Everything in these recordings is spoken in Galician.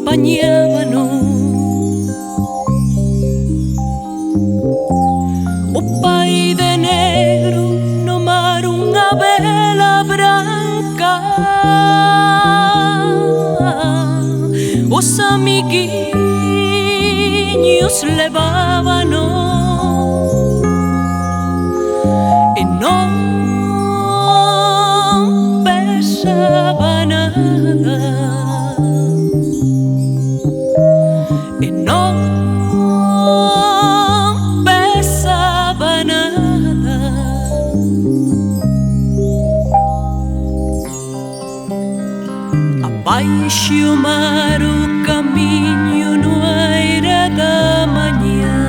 acompañábanos. O pai de negro no mar unha vela branca. Os amiguiños levábanos e non pesaba nada, e non pesaba nada. Abaixo o mar o camiño no aire da mañá,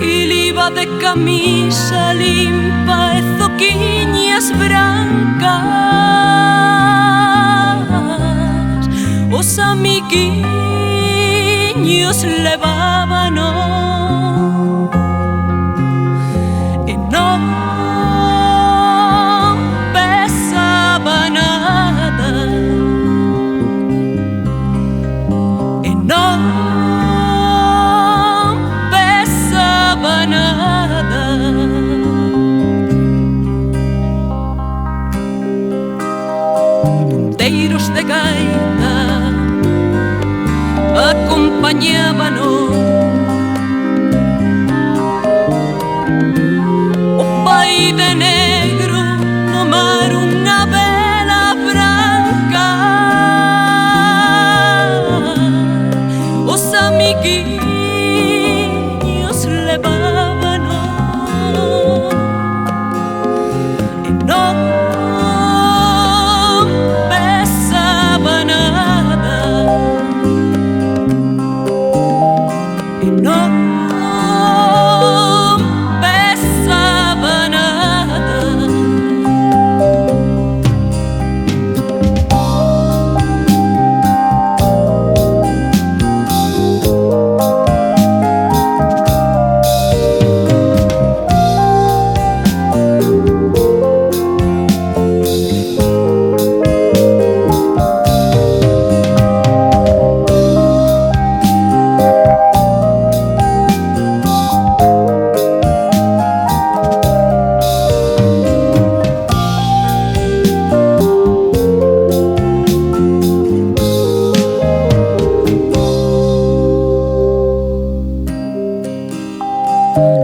iliba de camisa limpa e zoquiñas brancas. Os amiguiños levábanos e non pesaba nada, e non pesaba nada. Punteiros de gaita acompañábanos. O pai de negro no mar unha vela branca. Os amiguiños levábanos e non pesaba nada, e non pesaba nada.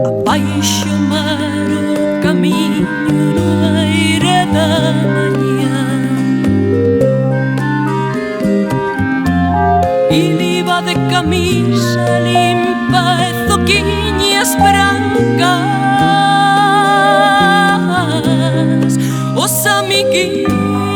Abaixo o mar o camiño no aire da mañá, iliba de camisa limpa e zoquiñas brancas. Os amiguiños